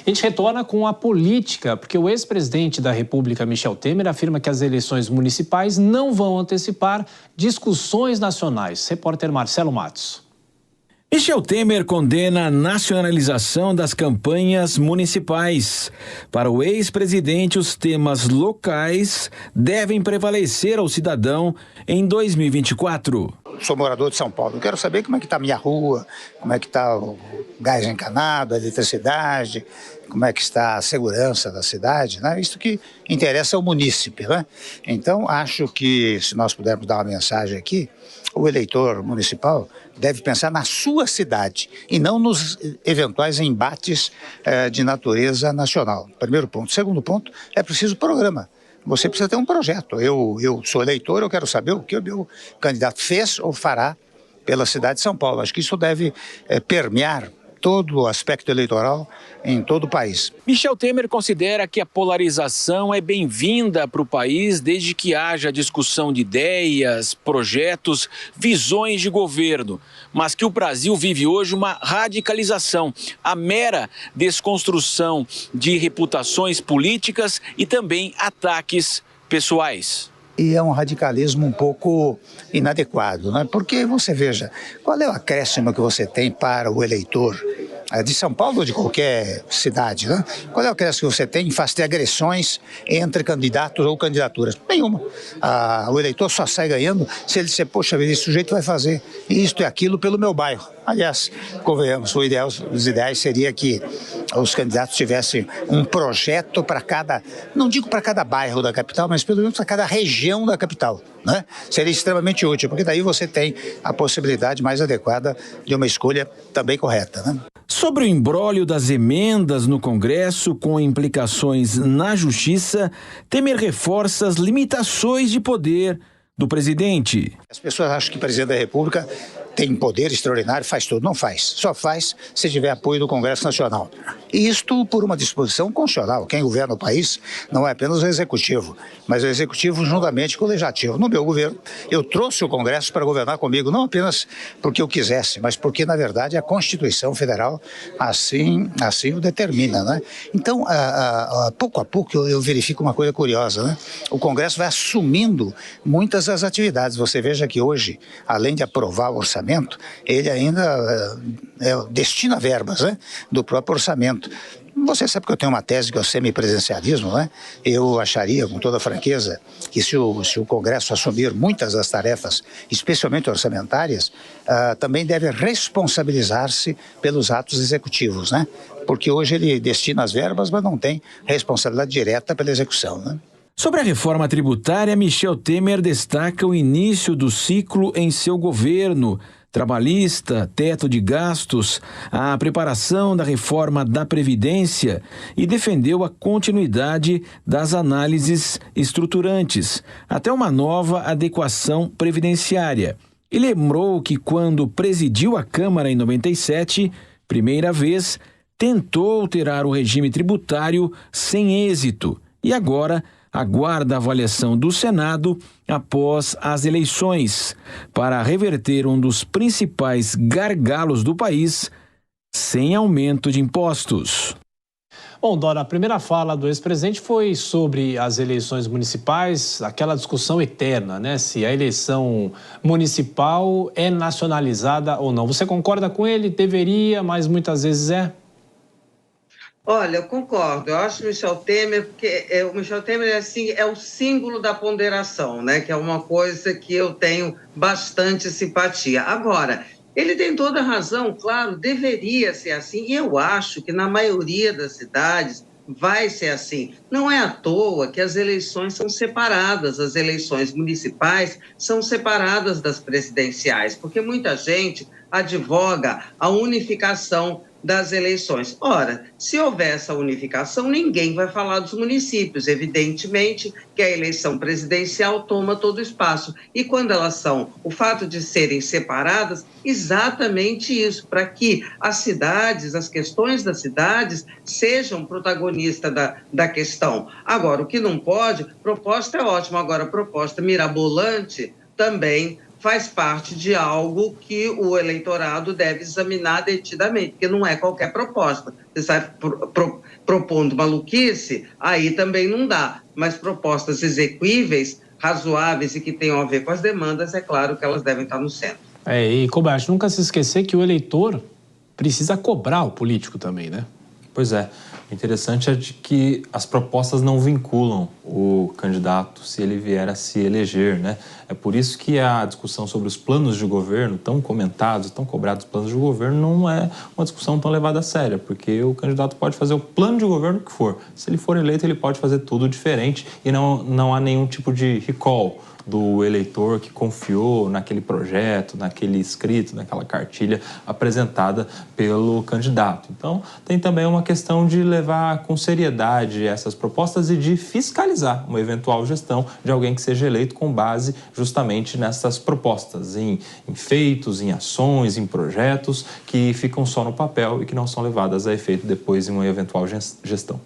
A gente retorna com a política, porque o ex-presidente da República, Michel Temer, afirma que as eleições municipais não vão antecipar discussões nacionais. Repórter Marcelo Matos. Michel Temer condena a nacionalização das campanhas municipais. Para o ex-presidente, os temas locais devem prevalecer ao cidadão em 2024. Sou morador de São Paulo, eu quero saber como é que está a minha rua, como é que está o gás encanado, a eletricidade, como é que está a segurança da cidade, né? Isso que interessa ao munícipe, né? Então, acho que se nós pudermos dar uma mensagem aqui, o eleitor municipal deve pensar na sua cidade e não nos eventuais embates de natureza nacional. Primeiro ponto. Segundo ponto, é preciso programa. Você precisa ter um projeto. Eu sou eleitor, eu quero saber o que o meu candidato fez ou fará pela cidade de São Paulo. Acho que isso deve permear todo o aspecto eleitoral em todo o país. Michel Temer considera que a polarização é bem-vinda para o país desde que haja discussão de ideias, projetos, visões de governo, mas que o Brasil vive hoje uma radicalização, a mera desconstrução de reputações políticas e também ataques pessoais. E é um radicalismo um pouco inadequado, né? Porque você veja, qual é o acréscimo que você tem para o eleitor de São Paulo ou de qualquer cidade, né? Qual é o acréscimo que você tem em fazer agressões entre candidatos ou candidaturas? Nenhuma. O eleitor só sai ganhando se ele disser, poxa vida, esse sujeito vai fazer isto e aquilo pelo meu bairro. Aliás, convenhamos, os ideais seria que os candidatos tivessem um projeto para cada, não digo para cada bairro da capital, mas pelo menos para cada região da capital, né? Seria extremamente útil, porque daí você tem a possibilidade mais adequada de uma escolha também correta, né? Sobre o imbróglio das emendas no Congresso com implicações na Justiça, Temer reforça as limitações de poder do presidente. As pessoas acham que o presidente da República tem poder extraordinário, faz tudo. Não faz. Só faz se tiver apoio do Congresso Nacional. E isto por uma disposição constitucional. Quem governa o país não é apenas o Executivo, mas o Executivo juntamente com o Legislativo. No meu governo, eu trouxe o Congresso para governar comigo, não apenas porque eu quisesse, mas porque, na verdade, a Constituição Federal assim o determina, né? Então, pouco a pouco, eu verifico uma coisa curiosa, né? O Congresso vai assumindo muitas das atividades. Você veja que hoje, além de aprovar o orçamento, ele ainda destina verbas, né, do próprio orçamento. Você sabe que eu tenho uma tese que é o semipresencialismo, né? Eu acharia, com toda franqueza, que se o Congresso assumir muitas das tarefas, especialmente orçamentárias, também deve responsabilizar-se pelos atos executivos, né? Porque hoje ele destina as verbas, mas não tem responsabilidade direta pela execução, né? Sobre a reforma tributária, Michel Temer destaca o início do ciclo em seu governo, trabalhista, teto de gastos, a preparação da reforma da Previdência e defendeu a continuidade das análises estruturantes, até uma nova adequação previdenciária. E lembrou que quando presidiu a Câmara em 97, primeira vez, tentou alterar o regime tributário sem êxito e agora aguarda a avaliação do Senado após as eleições para reverter um dos principais gargalos do país sem aumento de impostos. Bom, Dora, a primeira fala do ex-presidente foi sobre as eleições municipais, aquela discussão eterna, né? Se a eleição municipal é nacionalizada ou não. Você concorda com ele? Deveria, mas muitas vezes é? Olha, eu concordo. Eu acho o Michel Temer, porque o Michel Temer é o símbolo da ponderação, né? Que é uma coisa que eu tenho bastante simpatia. Agora, ele tem toda a razão, claro, deveria ser assim, e eu acho que na maioria das cidades vai ser assim. Não é à toa que as eleições são separadas, as eleições municipais são separadas das presidenciais, porque muita gente advoga a unificação das eleições. Ora, se houver essa unificação, ninguém vai falar dos municípios. Evidentemente que a eleição presidencial toma todo o espaço. E quando elas são, o fato de serem separadas, exatamente isso, para que as cidades, as questões das cidades, sejam protagonistas da questão. Agora, o que não pode, proposta é ótima, agora proposta mirabolante também faz parte de algo que o eleitorado deve examinar detidamente, porque não é qualquer proposta. Você sai propondo maluquice, aí também não dá. Mas propostas exequíveis, razoáveis e que tenham a ver com as demandas, é claro que elas devem estar no centro. E Kobayashi, nunca se esquecer que o eleitor precisa cobrar o político também, né? Pois é. O interessante é de que as propostas não vinculam o candidato se ele vier a se eleger, né? É por isso que a discussão sobre os planos de governo, tão comentados, tão cobrados planos de governo, não é uma discussão tão levada a sério, porque o candidato pode fazer o plano de governo que for. Se ele for eleito, ele pode fazer tudo diferente e não há nenhum tipo de recall do eleitor que confiou naquele projeto, naquele escrito, naquela cartilha apresentada pelo candidato. Então, tem também uma questão de levar com seriedade essas propostas e de fiscalizar uma eventual gestão de alguém que seja eleito com base justamente nessas propostas, em feitos, em ações, em projetos que ficam só no papel e que não são levadas a efeito depois em uma eventual gestão.